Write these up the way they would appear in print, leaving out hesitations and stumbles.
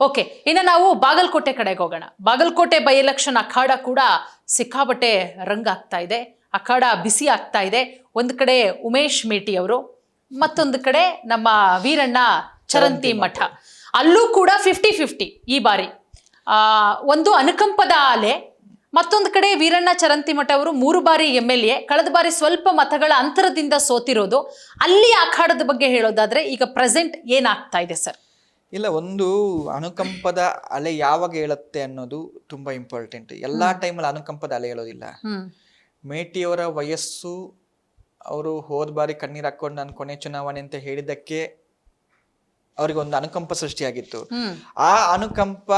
Okay, ಇನ್ನು ನಾವು ಬಾಗಲಕೋಟೆ ಕಡೆಗೆ ಹೋಗೋಣ. ಬಾಗಲಕೋಟೆ ಬೈ ಎಲೆಕ್ಷನ್ ಅಖಾಡ ಕೂಡ ಸಿಕ್ಕಾಬಟ್ಟೆ ರಂಗಾಗ್ತಾ ಇದೆ, ಅಖಾಡ ಬಿಸಿ ಆಗ್ತಾ ಇದೆ. ಒಂದು ಕಡೆ ಉಮೇಶ್ ಮೇಟಿ ಅವರು, ಮತ್ತೊಂದು ಕಡೆ ನಮ್ಮ ವೀರಣ್ಣ ಚರಂತಿ ಮಠ. ಅಲ್ಲೂ ಕೂಡ 50-50 ಈ ಬಾರಿ. ಒಂದು ಅನುಕಂಪದ ಅಲೆ, ಮತ್ತೊಂದು ಕಡೆ ವೀರಣ್ಣ ಚರಂತಿಮಠ ಅವರು 3 ಬಾರಿ MLA, ಕಳೆದ ಬಾರಿ ಸ್ವಲ್ಪ ಮತಗಳ ಅಂತರದಿಂದ ಸೋತಿರೋದು. ಅಲ್ಲಿ ಅಖಾಡದ ಬಗ್ಗೆ ಹೇಳೋದಾದ್ರೆ ಈಗ ಪ್ರೆಸೆಂಟ್ ಏನಾಗ್ತಾ ಇದೆ ಸರ್? ಇಲ್ಲ, ಒಂದು ಅನುಕಂಪದ ಅಲೆ ಯಾವಾಗ ಹೇಳುತ್ತೆ ಅನ್ನೋದು ತುಂಬಾ ಇಂಪಾರ್ಟೆಂಟ್. ಎಲ್ಲಾ ಟೈಮಲ್ಲಿ ಅನುಕಂಪದ ಅಲೆ ಹೇಳೋದಿಲ್ಲ. ಮೇಟಿಯವರ ವಯಸ್ಸು, ಅವರು ಹೋದ ಬಾರಿ ಕಣ್ಣೀರ್ ಹಾಕೊಂಡು ನಾನು ಕೊನೆ ಚುನಾವಣೆ ಅಂತ ಹೇಳಿದ್ದಕ್ಕೆ ಅವ್ರಿಗೆ ಒಂದು ಅನುಕಂಪ ಸೃಷ್ಟಿಯಾಗಿತ್ತು. ಆ ಅನುಕಂಪ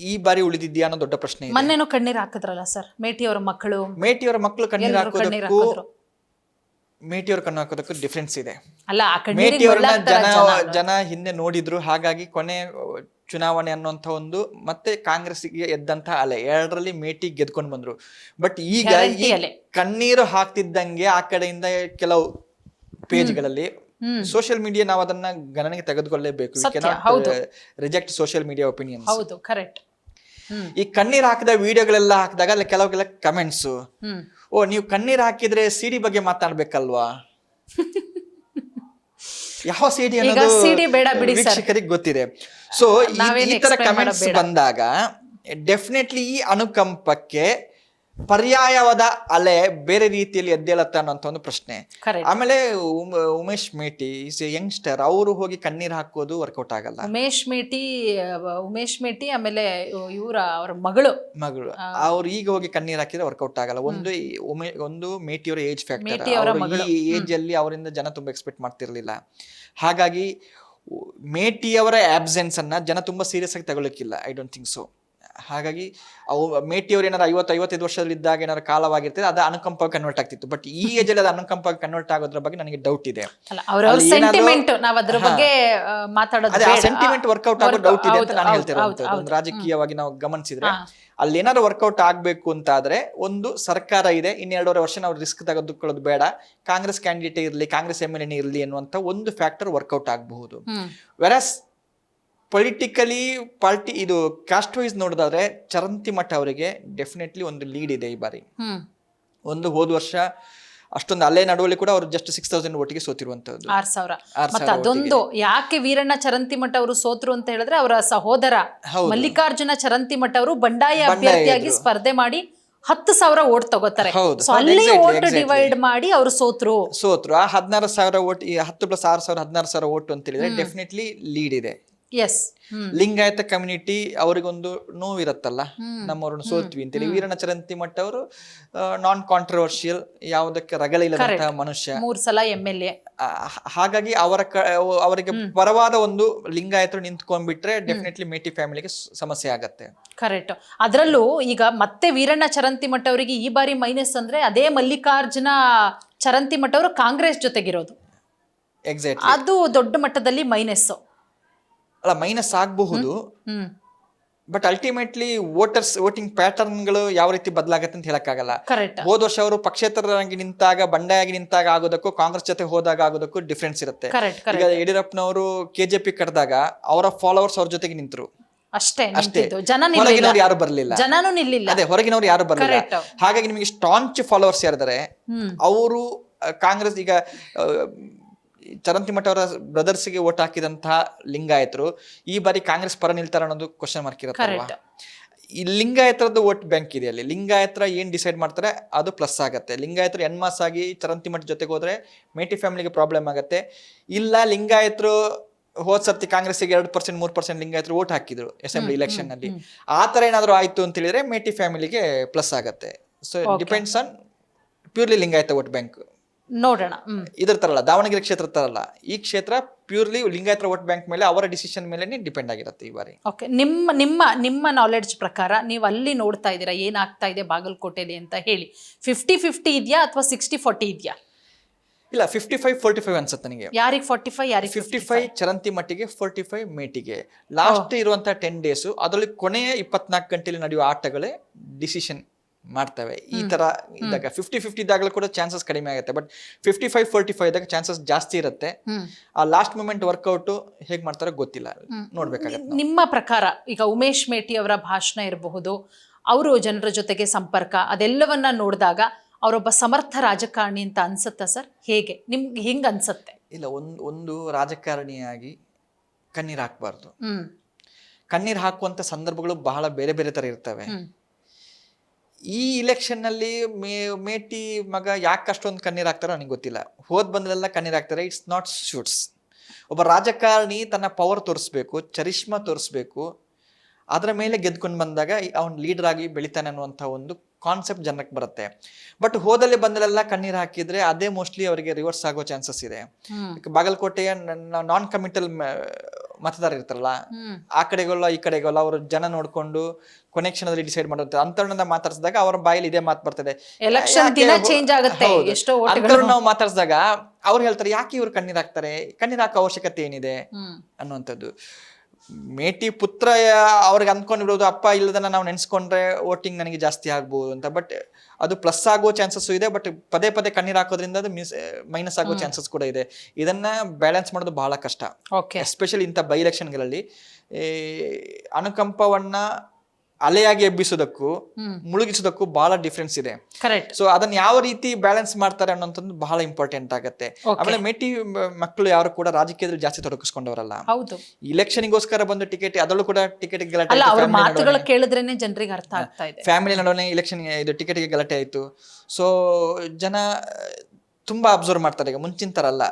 ಈ ಬಾರಿ ಉಳಿದಿದ್ಯಾ ಅನ್ನೋ ದೊಡ್ಡ ಪ್ರಶ್ನೆ. ಮೊನ್ನೆನೂ ಕಣ್ಣೀರ್ ಹಾಕಿದ್ರಲ್ಲ ಸರ್ ಮೇಟಿಯವರ ಮಕ್ಕಳು ಕಣ್ಣೀರ್ ಹಾಕೋದಕ್ಕೂ ಮೇಟಿಯವ್ರ ಕಣ್ಣು ಹಾಕೋದಕ್ಕೂ ಡಿಫ್ರೆನ್ಸ್ ಇದೆ. ಮೇಟಿಯವ್ರನ್ನ ಜನ ಹಿಂದೆ ನೋಡಿದ್ರು, ಹಾಗಾಗಿ ಕೊನೆ ಚುನಾವಣೆ ಅನ್ನುವಂಥ ಒಂದು ಮತ್ತೆ ಕಾಂಗ್ರೆಸ್ಗೆ ಎದ್ದಂತ ಅಲೆ, ಎರಡರಲ್ಲಿ ಮೇಟಿ ಗೆದ್ಕೊಂಡು ಬಂದ್ರು. ಬಟ್ ಈಗ ಕಣ್ಣೀರು ಹಾಕ್ತಿದ್ದಂಗೆ ಆ ಕಡೆಯಿಂದ ಕೆಲವು ಪೇಜ್ಗಳಲ್ಲಿ ಸೋಷಿಯಲ್ ಮೀಡಿಯಾ ನಾವು ಅದನ್ನ ಗಣನೆಗೆ ತೆಗೆದುಕೊಳ್ಳಲೇಬೇಕು. Reject social media opinions. ಹೌದು, ಕರೆಕ್ಟ್. ಈ ಕಣ್ಣೀರ್ ಹಾಕಿದ ವಿಡಿಯೋಗಳೆಲ್ಲ ಹಾಕಿದಾಗ ಅಲ್ಲಿ ಕೆಲವೆಲ್ಲ ಕಮೆಂಟ್ಸ್, ಓ ನೀವು ಕಣ್ಣೀರ್ ಹಾಕಿದ್ರೆ ಸಿಡಿ ಬಗ್ಗೆ ಮಾತಾಡ್ಬೇಕಲ್ವಾ, ಯಾವ ಸಿಡಿ ಅನ್ನೋದು ವೀಕ್ಷಕರಿಗೆ ಗೊತ್ತಿದೆ. ಸೊ ಈ ತರ ಕಮೆಂಟ್ಸ್ ಬಂದಾಗ ಡೆಫಿನೆಟ್ಲಿ ಈ ಅನುಕಂಪಕ್ಕೆ ಪರ್ಯಾಯವಾದ ಅಲೆ ಬೇರೆ ರೀತಿಯಲ್ಲಿ ಎದ್ದೇಳತ್ತ ಅನ್ನೋಂಥ ಒಂದು ಪ್ರಶ್ನೆ. ಆಮೇಲೆ ಉಮೇಶ್ ಮೇಟಿ ಯಂಗ್ಸ್ಟರ್, ಅವರು ಹೋಗಿ ಕಣ್ಣೀರ್ ಹಾಕೋದು ವರ್ಕೌಟ್ ಆಗಲ್ಲ. ಉಮೇಶ್ ಮೇಟಿ ಆಮೇಲೆ ಅವ್ರ ಮಗಳು ಅವ್ರು ಈಗ ಹೋಗಿ ಕಣ್ಣೀರ್ ಹಾಕಿದ್ರೆ ವರ್ಕೌಟ್ ಆಗಲ್ಲ. ಒಂದು ಮೇಟಿಯವರ ಏಜ್ ಫ್ಯಾಕ್ಟರ್, ಈ ಏಜ್ ಅಲ್ಲಿ ಅವರಿಂದ ಜನ ತುಂಬಾ ಎಕ್ಸ್ಪೆಕ್ಟ್ ಮಾಡ್ತಿರ್ಲಿಲ್ಲ. ಹಾಗಾಗಿ ಮೇಟಿಯವರ ಆಬ್ಸೆನ್ಸ್ ಅನ್ನ ಜನ ತುಂಬಾ ಸೀರಿಯಸ್ ಆಗಿ ತಗೊಳ್ಳಕ್ಕಿಲ್ಲ. I don't think so. ಹಾಗಾಗಿ ಮೇಟಿಯವ್ರು ಏನಾರು 50-55 ವರ್ಷದಲ್ಲಿ ಇದ್ದಾಗ ಏನಾದ್ರು ಕಾಲವಾಗಿರ್ತದೆ, ಅದು ಅನುಕಂಪ ಕನ್ವರ್ಟ್ ಆಗ್ತಿತ್ತು. ಬಟ್ ಈ ಏಜ್ ಅಲ್ಲಿ ಅದು ಅನುಕಂಪ ಕನ್ವರ್ಟ್ ಆಗೋದ್ರ ಬಗ್ಗೆ ನನಗೆ ಡೌಟ್ ಇದೆ. ಸೆಂಟಿಮೆಂಟ್ ವರ್ಕೌಟ್ ಆಗೋ ಡೌಟ್ ಇದೆ ಅಂತ ನಾನು ಹೇಳ್ತಿರೋದು. ಒಂದು ರಾಜಕೀಯವಾಗಿ ನಾವು ಗಮನಿಸಿದ್ರೆ ಅಲ್ಲಿ ಏನಾದ್ರು ವರ್ಕೌಟ್ ಆಗ್ಬೇಕು ಅಂತ ಆದ್ರೆ, ಒಂದು ಸರ್ಕಾರ ಇದೆ, 2.5 ವರ್ಷ ನಾವು ರಿಸ್ಕ್ ತೆಗೆದುಕೊಳ್ಳೋದು ಬೇಡ, ಕಾಂಗ್ರೆಸ್ ಕ್ಯಾಂಡಿಡೇಟ್ ಇರ್ಲಿ, ಕಾಂಗ್ರೆಸ್ MLA ಇರ್ಲಿ ಅನ್ನುವಂತ ಒಂದು ಫ್ಯಾಕ್ಟರ್ ವರ್ಕೌಟ್ ಆಗಬಹುದು. ವೆರಸ್ ಪೊಲಿಟಿಕಲಿ ಇದು ಕಾಸ್ಟ್ ವೈಸ್ ನೋಡಿದ್ರೆ ಚರಂತಿ ಮಠ ಅವರಿಗೆ ಡೆಫಿನೆಟ್ಲಿ ಒಂದು ಲೀಡ್ ಇದೆ ಈ ಬಾರಿ. ಒಂದು ಹೋದ ವರ್ಷ ಅಷ್ಟೊಂದು ಅಲೆ ನಡುವಲ್ಲಿ ಕೂಡ ಅವರು ಜಸ್ಟ್ 6,000 ಒಟ್ಟಿಗೆ ಸೋತಿರುವಂತದ್ದು. 6,000. ಅದೊಂದು ಯಾಕೆ ವೀರಣ್ಣ ಚರಂತಿಮಠ ಅವರು ಸೋತರು ಅಂತ ಹೇಳಿದ್ರೆ, ಅವರ ಸಹೋದರ ಮಲ್ಲಿಕಾರ್ಜುನ ಚರಂತಿಮಠ ಅವರು ಬಂಡಾಯ ಅಭ್ಯರ್ಥಿಯಾಗಿ ಸ್ಪರ್ಧೆ ಮಾಡಿ 10,000 ಓಟ್ ತಗೋತಾರೆ. ಅಲ್ಲಿ ಓಟ್ ಡಿವೈಡ್ ಮಾಡಿ ಅವರು ಸೋತ್ರು. ಆ 16,000 ಓಟ್, 10+6,000 16,000 ಓಟ್ ಅಂತ ಹೇಳಿದ್ರೆ ಡೆಫಿನೆಟ್ಲಿ ಲೀಡ್ ಇದೆ. ಲಿಂಗಾಯತ ಕಮ್ಯುನಿಟಿ ಅವರಿಗೊಂದು ನೋವಿರತ್ತಲ್ಲ, ನಮ್ಮವ್ರನ್ನ ಸೋತ್ವಿ ಅಂತೇಳಿ. ವೀರಣ್ಣ ಚರಂತಿಮಠ ಅವರು ನಾನ್ ಕಾಂಟ್ರವರ್ಷಿಯಲ್, ಯಾವುದಕ್ಕೆ ರಗಳೆಯಿಲ್ಲದಂತಹ ಮನುಷ್ಯ, 3 ಸಲ MLA. ಹಾಗಾಗಿ ಅವರಿಗೆ ಪರವಾದ ಒಂದು ಲಿಂಗಾಯತರು ನಿಂತ್ಕೊಂಡ್ಬಿಟ್ರೆ ಡೆಫಿನೆಟ್ಲಿ ಮೇಟಿ ಫ್ಯಾಮಿಲಿಗೆ ಸಮಸ್ಯೆ ಆಗತ್ತೆ. ಕರೆಕ್ಟ್. ಅದರಲ್ಲೂ ಈಗ ಮತ್ತೆ ವೀರಣ್ಣ ಚರಂತಿಮಠ ಅವರಿಗೆ ಈ ಬಾರಿ ಮೈನಸ್ ಅಂದ್ರೆ ಅದೇ ಮಲ್ಲಿಕಾರ್ಜುನ ಚರಂತಿಮಠ ಅವರು ಕಾಂಗ್ರೆಸ್ ಜೊತೆಗಿರೋದು. ಎಕ್ಸಾಕ್ಟ್ಲಿ, ಅದು ದೊಡ್ಡ ಮಟ್ಟದಲ್ಲಿ ಮೈನಸ್ ಅಲ್ಲ, ಮೈನಸ್ ಆಗಬಹುದು. ಬಟ್ ಅಲ್ಟಿಮೇಟ್ಲಿ ವೋಟಿಂಗ್ ಪ್ಯಾಟರ್ನ್ಗಳು ಯಾವ ರೀತಿ ಬದಲಾಗತ್ತೆ ಅಂತ ಹೇಳಕ್ಕಾಗಲ್ಲ. ಹೋದ ವರ್ಷ ಅವರು ಪಕ್ಷೇತರರಾಗಿ ನಿಂತಾಗ, ಬಂಡಾಯಾಗಿ ನಿಂತಾಗ ಆಗೋದಕ್ಕೂ, ಕಾಂಗ್ರೆಸ್ ಜೊತೆ ಹೋದಾಗ ಆಗೋದಕ್ಕೂ ಡಿಫ್ರೆನ್ಸ್ ಇರುತ್ತೆ. ಈಗ ಯಡಿಯೂರಪ್ಪನವರು KJP ಕರೆದಾಗ ಅವರ ಫಾಲೋವರ್ಸ್ ಅವ್ರ ಜೊತೆಗೆ ನಿಂತರು ಅಷ್ಟೇ, ಹೊರಗಿನವ್ರು ಯಾರು ಬರ್ಲಿಲ್ಲ. ಅದೇ, ಹೊರಗಿನವ್ರು ಯಾರು ಬರ್ಲಿಲ್ಲ. ಹಾಗಾಗಿ ನಿಮಗೆ ಸ್ಟಾಂಚ್ ಫಾಲೋವರ್ಸ್ ಯಾರಿದ್ದಾರೆ, ಅವರು ಕಾಂಗ್ರೆಸ್, ಈಗ ಚರಂತಿಮಠ ಅವರ ಬ್ರದರ್ಸ್ಗೆ ವೋಟ್ ಹಾಕಿದಂತಹ ಲಿಂಗಾಯತರು ಈ ಬಾರಿ ಕಾಂಗ್ರೆಸ್ ಪರ ನಿಲ್ತಾರ ಅನ್ನೋದು ಕ್ವಶನ್ ಮಾರ್ಕ್ ಇರುತ್ತೆ. ಈ ಲಿಂಗಾಯತರದ್ದು ವೋಟ್ ಬ್ಯಾಂಕ್ ಇದೆ ಅಲ್ಲಿ. ಲಿಂಗಾಯತರ ಏನ್ ಡಿಸೈಡ್ ಮಾಡ್ತಾರೆ ಅದು ಪ್ಲಸ್ ಆಗತ್ತೆ. ಲಿಂಗಾಯತರು ಎನ್ಮಾಸ್ ಆಗಿ ಚರಂತಿಮಠ ಜೊತೆಗೆ ಹೋದ್ರೆ ಮೇಟಿ ಫ್ಯಾಮಿಲಿಗೆ ಪ್ರಾಬ್ಲಮ್ ಆಗತ್ತೆ. ಇಲ್ಲ, ಲಿಂಗಾಯತರು ಹೋದ್ ಸರ್ತಿ ಕಾಂಗ್ರೆಸ್ಗೆ 2% 3% ಲಿಂಗಾಯತರು ವೋಟ್ ಹಾಕಿದ್ರು ಅಸೆಂಬ್ಲಿ ಎಲೆಕ್ಷನ್ ನಲ್ಲಿ, ಆ ತರ ಏನಾದ್ರು ಆಯ್ತು ಅಂತ ಹೇಳಿದ್ರೆ ಮೇಟಿ ಫ್ಯಾಮಿಲಿಗೆ ಪ್ಲಸ್ ಆಗತ್ತೆ. So depends on purely Lingayat vote bank. ನೋಡೋಣ. ಇದ್ರ ತರಲ್ಲ, ದಾವಣಗೆರೆ ಕ್ಷೇತ್ರ ತರಲ್ಲ. ಈ ಕ್ಷೇತ್ರ ಪ್ಯೂರ್ಲಿ ಲಿಂಗಾಯತರ ವೋಟ್ ಬ್ಯಾಂಕ್ ಮೇಲೆ, ಅವರ ಡಿಸಿಷನ್ ಮೇಲೆ ಡಿಪೆಂಡ್ ಆಗಿರುತ್ತೆ ಈ ಬಾರಿ. ಓಕೆ, ನಿಮ್ಮ ನಾಲೆಡ್ಜ್ ಪ್ರಕಾರ ನೀವು ಅಲ್ಲಿ ನೋಡ್ತಾ ಇದ್ದೀರಾ ಏನಾಗ್ತಾ ಇದೆ ಬಾಗಲಕೋಟೆಲಿ ಅಂತ ಹೇಳಿ, 50-50 ಇದೆಯಾ ಅಥವಾ 60-40 ಇದೆಯಾ? ಇಲ್ಲ, 55-45 ಅನ್ಸುತ್ತೆ ನನಗೆ. ಯಾರಿಗೆ 45, ಯಾರಿಗೆ 55 ಚರಂತಿ ಮಟ್ಟಿಗೆ, 45 ಮೇಟಿಗೆ. ಲಾಸ್ಟ್ ಇರುವಂತಹ 10 ಡೇಸ್, ಅದರಲ್ಲಿ ಕೊನೆಯ 24 ಗಂಟೆಯಲ್ಲಿ ನಡೆಯುವ ಆಟಗಳೇ ಡಿಸಿಷನ್ ಮಾಡ್ತವೆ. ಈ ತರ ಇದ್ದಾಗ 50-50 ಇದ್ದಾಗಲೂ ಕೂಡ ಚಾನ್ಸಸ್ ಕಡಿಮೆ ಆಗುತ್ತೆ. ಬಟ್ 55-45 ಇದ್ದಾಗ ಚಾನ್ಸಸ್ ಜಾಸ್ತಿ ಇರುತ್ತೆ. ಆ ಲಾಸ್ಟ್ ಮೂಮೆಂಟ್ ವರ್ಕೌಟ್ ಹೇಗ್ ಮಾಡ್ತಾರೋ ಗೊತ್ತಿಲ್ಲ, ನೋಡ್ಬೇಕಾಗತ್ತೆ. ನಿಮ್ಮ ಪ್ರಕಾರ ಈಗ ಉಮೇಶ್ ಮೇಟಿ ಅವರ ಭಾಷಣ ಇರಬಹುದು, ಅವರು ಜನರ ಜೊತೆಗೆ ಸಂಪರ್ಕ, ಅದೆಲ್ಲವನ್ನ ನೋಡಿದಾಗ ಅವರೊಬ್ಬ ಸಮರ್ಥ ರಾಜಕಾರಣಿ ಅಂತ ಅನ್ಸುತ್ತಾ ಸರ್? ಹೇಗೆ ನಿಮ್ಗೆ ಹೆಂಗ್ ಅನ್ಸುತ್ತೆ? ಇಲ್ಲ, ಒಂದು ರಾಜಕಾರಣಿಯಾಗಿ ಕಣ್ಣೀರ್ ಹಾಕ್ಬಾರ್ದು. ಕಣ್ಣೀರ್ ಹಾಕುವಂತ ಸಂದರ್ಭಗಳು ಬಹಳ ಬೇರೆ ಬೇರೆ ತರ ಇರ್ತವೆ. ಈ ಇಲೆಕ್ಷನ್ ನಲ್ಲಿ ಮೇಟಿ ಮಗ ಯಾಕೆ ಅಷ್ಟೊಂದು ಕಣ್ಣೀರ್ ಹಾಕ್ತಾರೋ ನನಗೆ ಗೊತ್ತಿಲ್ಲ. ಬಂದಲೆಲ್ಲ ಕಣ್ಣೀರ್ ಹಾಕ್ತಾರೆ. It's not shoots. ಒಬ್ಬ ರಾಜಕಾರಣಿ ತನ್ನ ಪವರ್ ತೋರಿಸ್ಬೇಕು, ಚರಿಷ್ಮಾ ತೋರಿಸ್ಬೇಕು, ಅದರ ಮೇಲೆ ಗೆದ್ಕೊಂಡು ಬಂದಾಗ ಅವನು ಲೀಡರ್ ಆಗಿ ಬೆಳಿತಾನೆ ಅನ್ನುವಂಥ ಒಂದು ಕಾನ್ಸೆಪ್ಟ್ ಜನಕ್ಕೆ ಬರುತ್ತೆ. ಬಟ್ ಬಂದಲೆಲ್ಲ ಕಣ್ಣೀರ್ ಹಾಕಿದ್ರೆ ಅದೇ ಮೋಸ್ಟ್ಲಿ ಅವರಿಗೆ ರಿವರ್ಸ್ ಆಗೋ ಚಾನ್ಸಸ್ ಇದೆ. ಬಾಗಲಕೋಟೆಯ ನಾನ್ ಕಮಿಟಲ್ ಮತದಾರ ಇರ್ತಾರಲ್ಲ, ಆ ಕಡೆಗೋಲ್ಲ ಈ ಕಡೆಗೋಲ್ಲ, ಅವರು ಜನ ನೋಡ್ಕೊಂಡು ಕೊನೆ ಕ್ಷಣದಲ್ಲಿ ಡಿಸೈಡ್ ಮಾಡುತ್ತೆ ಅಂತರ್ಣದ ಮಾತಾಡ್ಸಿದಾಗ ಅವರ ಬಾಯಲ್ಲಿ ಇದೇ ಮಾತು ಬರ್ತದೆ. ಎಲೆಕ್ಷನ್ ದಿನ ಚೇಂಜ್ ಆಗುತ್ತೆ. ನಾವು ಮಾತಾಡ್ಸಿದಾಗ ಅವ್ರು ಹೇಳ್ತಾರೆ, ಯಾಕೆ ಇವ್ರು ಕಣ್ಣೀರ್ ಹಾಕ್ತಾರೆ, ಕಣ್ಣೀರ್ ಹಾಕೋ ಅವಶ್ಯಕತೆ ಏನಿದೆ ಅನ್ನುವಂಥದ್ದು. ಮೇಟಿ ಪುತ್ರ ಅವ್ರಿಗೆ ಅಂದ್ಕೊಂಡಿರೋದು, ಅಪ್ಪ ಇಲ್ಲದನ್ನ ನಾವು ನೆನ್ಸ್ಕೊಂಡ್ರೆ ವೋಟಿಂಗ್ ನನಗೆ ಜಾಸ್ತಿ ಆಗ್ಬೋದು ಅಂತ. ಬಟ್ ಅದು ಪ್ಲಸ್ ಆಗೋ ಚಾನ್ಸಸ್ ಇದೆ. ಬಟ್ ಪದೇ ಪದೇ ಕಣ್ಣೀರ್ ಹಾಕೋದ್ರಿಂದ ಅದು ಮೈನಸ್ ಆಗೋ ಚಾನ್ಸಸ್ ಕೂಡ ಇದೆ. ಇದನ್ನ ಬ್ಯಾಲೆನ್ಸ್ ಮಾಡೋದು ಬಹಳ ಕಷ್ಟ. ಎಸ್ಪೆಷಲಿ ಇಂಥ ಬೈ ಎಲೆಕ್ಷನ್ಗಳಲ್ಲಿ ಅನುಕಂಪವನ್ನ ಅಲೆಯಾಗಿ ಎಬ್ಬಿಸೋದಕ್ಕೂ ಮುಳುಗಿಸೋದಕ್ಕೂ ಬಹಳ ಡಿಫ್ರೆನ್ಸ್ ಇದೆ. ಸೊ ಅದನ್ನ ಯಾವ ರೀತಿ ಬ್ಯಾಲೆನ್ಸ್ ಮಾಡ್ತಾರೆ ಅನ್ನೋಂಥದ್ದು ಬಹಳ ಇಂಪಾರ್ಟೆಂಟ್ ಆಗುತ್ತೆ. ಆಮೇಲೆ ಮೇಟಿ ಮಕ್ಕಳು ಯಾರು ಕೂಡ ರಾಜಕೀಯದಲ್ಲಿ ಜಾಸ್ತಿ ತೊಡಗಿಸ್ಕೊಂಡವರಲ್ಲ. ಇಲೆಕ್ಷನ್ಗೋಸ್ಕರ ಬಂದು ಟಿಕೆಟ್, ಅದರಲ್ಲೂ ಕೂಡ ಟಿಕೆಟ್ ಮಾತುಗಳು ಕೇಳಿದ್ರೇನೆ ಜನರಿಗೆ ಅರ್ಥ ಆಗ್ತಾ ಇದೆ. ಫ್ಯಾಮಿಲಿ ನಡುವೆ ಇಲೆಕ್ಷನ್ ಇದು ಟಿಕೆಟ್ಗೆ ಗಲಾಟೆ ಆಯ್ತು. ಸೊ ಜನ ತುಂಬಾ ಅಬ್ಸರ್ವ್ ಮಾಡ್ತಾರೆ. ಈಗ ಮುಂಚಿನ ತರ ಅಲ್ಲ.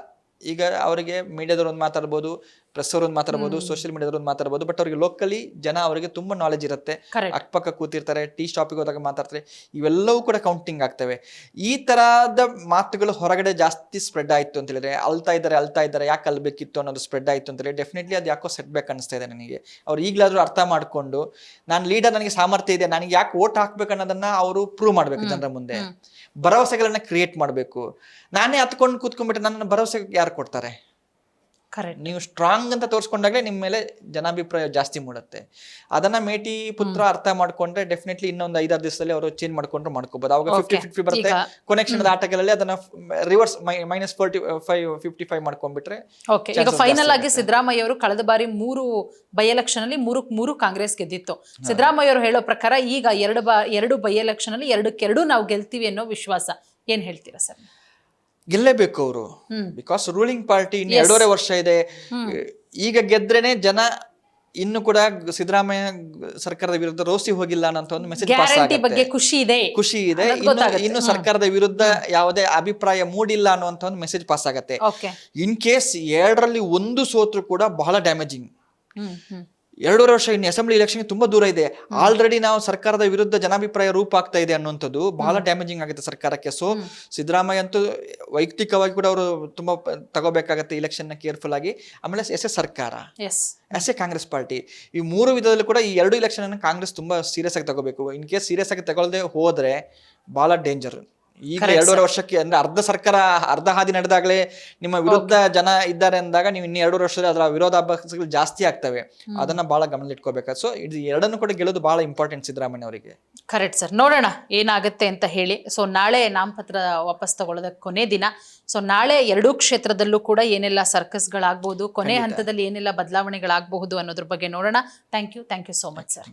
ಈಗ ಅವರಿಗೆ ಮೀಡಿಯಾದವ್ರು ಒಂದು ಮಾತಾಡ್ಬೋದು, ಪ್ರೆಸ್ ಅವ್ರು ಒಂದು ಮಾತಾಡ್ಬೋದು, ಸೋಷಿಯಲ್ ಮೀಡಿಯಾದವ್ರು ಒಂದು ಮಾತಾಡ್ಬೋದು. ಬಟ್ ಅವ್ರಿಗೆ ಲೋಕಲಿ ಜನ ಅವರಿಗೆ ತುಂಬಾ ನಾಲೆಜ್ ಇರುತ್ತೆ. ಅಕ್ಕಪಕ್ಕ ಕೂತಿರ್ತಾರೆ, ಟೀ ಸ್ಟಾಪಿಗೆ ಹೋದಾಗ ಮಾತಾಡ್ತಾರೆ. ಇವೆಲ್ಲವೂ ಕೂಡ ಕೌಂಟಿಂಗ್ ಆಗ್ತವೆ. ಈ ತರಹದ ಮಾತುಗಳು ಹೊರಗಡೆ ಜಾಸ್ತಿ ಸ್ಪ್ರೆಡ್ ಆಯ್ತು ಅಂತ ಹೇಳಿದ್ರೆ, ಅಳ್ತಾ ಇದ್ದಾರೆ ಯಾಕೆ ಅಲ್ಬೇಕಿತ್ತು ಅನ್ನೋದು ಸ್ಪ್ರೆಡ್ ಆಯ್ತು ಅಂತ ಹೇಳಿ ಡೆಫಿನೆಟ್ಲಿ ಅದು ಯಾಕೋ ಸೆಟ್ ಬ್ಯಾಕ್ ಅನಿಸ್ತಾ ಇದೆ ನನಗೆ. ಅವ್ರು ಈಗಲಾದ್ರೂ ಅರ್ಥ ಮಾಡ್ಕೊಂಡು, ನಾನು ಲೀಡರ್, ನನಗೆ ಸಾಮರ್ಥ್ಯ ಇದೆ, ನನಗೆ ಯಾಕೆ ವೋಟ್ ಹಾಕ್ಬೇಕು ಅನ್ನೋದನ್ನ ಅವರು ಪ್ರೂವ್ ಮಾಡ್ಬೇಕು ಜನರ ಮುಂದೆ. ಭರವಸೆಗಳನ್ನ ಕ್ರಿಯೇಟ್ ಮಾಡಬೇಕು. ನಾನೇ ಹತ್ಕೊಂಡು ಕೂತ್ಕೊಂಡ್ಬಿಟ್ರೆ ನನ್ನ ಭರವಸೆ ಯಾರು ಕೊಡ್ತಾರೆ? ನೀವು ಸ್ಟ್ರಾಂಗ್ ಅಂತ ತೋರಿಸ್ಕೊಂಡಾಗಲೇ ನಿಮ್ಮ ಮೇಲೆ ಜನಾಭಿಪ್ರಾಯ ಜಾಸ್ತಿ ಮೂಡುತ್ತೆ. ಅದನ್ನ ಮೇಟಿ ಪುತ್ರ ಅರ್ಥ ಮಾಡ್ಕೊಂಡ್ರೆ ಡೆಫಿನೆಟ್ಲಿ ಇನ್ನೊಂದು 5-6 ದಿವಸದಲ್ಲಿ ಅವರು ಚೇಂಜ್ ಮಾಡ್ಕೊಂಡ್ರೆ ಮಾಡ್ಕೋಬಹುದು. ಅವಾಗ 50-50 ಬರುತ್ತೆ. ಕೊನೆಕ್ಷನ್ ಆಟಗಳಲ್ಲಿ ಅದನ್ನ ರಿವರ್ಸ್ -45-55 ಮಾಡ್ಕೊಂಡ್ಬಿಟ್ರೆ. ಈಗ ಫೈನಲ್ ಆಗಿ ಸಿದ್ದರಾಮಯ್ಯ ಅವರು ಕಳೆದ ಬಾರಿ 3 ಬೈ ಎಲೆಕ್ಷನ್ ಅಲ್ಲಿ 3 ಕಾಂಗ್ರೆಸ್ ಗೆದ್ದಿತ್ತು. ಸಿದ್ದರಾಮಯ್ಯ ಅವರು ಹೇಳೋ ಪ್ರಕಾರ ಈಗ 2 ಬೈ ಎಲೆಕ್ಷನ್ ಅಲ್ಲಿ 2 ನಾವು ಗೆಲ್ತೀವಿ ಅನ್ನೋ ವಿಶ್ವಾಸ. ಏನ್ ಹೇಳ್ತೀರಾ ಸರ್? ಗೆಲ್ಲೇಬೇಕು ಅವರು. ಬಿಕಾಸ್ ರೂಲಿಂಗ್ ಪಾರ್ಟಿ ಇನ್ನು 2.5 ವರ್ಷ ಇದೆ. ಈಗ ಗೆದ್ರೇನೆ ಜನ ಇನ್ನು ಕೂಡ ಸಿದ್ದರಾಮಯ್ಯ ಸರ್ಕಾರದ ವಿರುದ್ಧ ರೋಸಿ ಹೋಗಿಲ್ಲ ಅನ್ನೋ ಒಂದು ಮೆಸೇಜ್ ಪಾಸ್ ಆಗುತ್ತೆ. ಖುಷಿ ಇದೆ. ಇನ್ನು ಸರ್ಕಾರದ ವಿರುದ್ಧ ಯಾವುದೇ ಅಭಿಪ್ರಾಯ ಮೂಡಿಲ್ಲ ಅನ್ನುವಂತ ಒಂದು ಮೆಸೇಜ್ ಪಾಸ್ ಆಗತ್ತೆ. ಇನ್ ಕೇಸ್ 2ರಲ್ಲಿ 1 ಸೋತ್ರು ಕೂಡ ಬಹಳ ಡ್ಯಾಮೇಜಿಂಗ್. 2.5 ವರ್ಷ ಇನ್ನು ಅಸೆಂಬ್ಲಿ ಎಲೆಕ್ಷನ್ ತುಂಬಾ ದೂರ ಇದೆ. ಆಲ್ರೆಡಿ ನಾವು ಸರ್ಕಾರದ ವಿರುದ್ಧ ಜನಾಭಿಪ್ರಾಯ ರೂಪ ಆಗ್ತಾ ಇದೆ ಅನ್ನುವಂಥದ್ದು ಬಹಳ ಡ್ಯಾಮೇಜಿಂಗ್ ಆಗುತ್ತೆ ಸರ್ಕಾರಕ್ಕೆ. ಸೊ ಸಿದ್ದರಾಮಯ್ಯ ಅಂತೂ ವೈಯಕ್ತಿಕವಾಗಿ ಕೂಡ ಅವರು ತುಂಬಾ ತಗೋಬೇಕಾಗತ್ತೆ ಇಲೆಕ್ಷನ್ ನ ಕೇರ್ಫುಲ್ ಆಗಿ. ಆಮೇಲೆ ಎಸ್ ಎ ಸರ್ಕಾರ, ಎಸ್ ಎ ಕಾಂಗ್ರೆಸ್ ಪಾರ್ಟಿ, ಈ 3 ವಿಧದಲ್ಲೂ ಕೂಡ ಈ 2 ಇಲೆಕ್ಷನ್ ಅನ್ನು ಕಾಂಗ್ರೆಸ್ ತುಂಬಾ ಸೀರಿಯಸ್ ಆಗಿ ತಗೋಬೇಕು. ಇನ್ ಕೇಸ್ ಸೀರಿಯಸ್ ಆಗಿ ತಗೊಳ್ಳದೆ ಹೋದ್ರೆ ಬಹಳ ಡೇಂಜರ್. ಈಗ 2.5 ವರ್ಷಕ್ಕೆ ಅಂದ್ರೆ ಸರ್ಕಾರ ಅರ್ಧ ಹಾದಿ ನಡೆದಾಗಲೇ ನಿಮ್ಮ ವಿರುದ್ಧ ಜನ ಇದ್ದಾರೆ ಅಂದಾಗ ನೀವು ಇನ್ನು 2 ವರ್ಷದಲ್ಲಿ ಅದರ ವಿರೋಧಾಭಾಸಗಳು ಜಾಸ್ತಿ ಆಗ್ತವೆ. ಅದನ್ನ ಬಹಳ ಗಮನದಲ್ಲಿಟ್ಕೋಬೇಕು. ಸೊ ಇದು 2 ಕೂಡ ಗೆಲ್ಲೋದು ಬಹಳ ಇಂಪಾರ್ಟೆಂಟ್ ಸಿದ್ದರಾಮಯ್ಯ ಅವರಿಗೆ. Correct sir. ನೋಡೋಣ ಏನಾಗುತ್ತೆ ಅಂತ ಹೇಳಿ. ಸೊ ನಾಳೆ ನಾಮಪತ್ರ ವಾಪಸ್ ತಗೊಳ್ಳೋದಕ್ಕೆ ಕೊನೆ ದಿನ. ಸೊ ನಾಳೆ 2 ಕ್ಷೇತ್ರದಲ್ಲೂ ಕೂಡ ಏನೆಲ್ಲ ಸರ್ಕಸ್ಗಳಾಗಬಹುದು, ಕೊನೆ ಹಂತದಲ್ಲಿ ಏನೆಲ್ಲ ಬದಲಾವಣೆಗಳಾಗಬಹುದು ಅನ್ನೋದ್ರ ಬಗ್ಗೆ ನೋಡೋಣ. Thank you so much sir.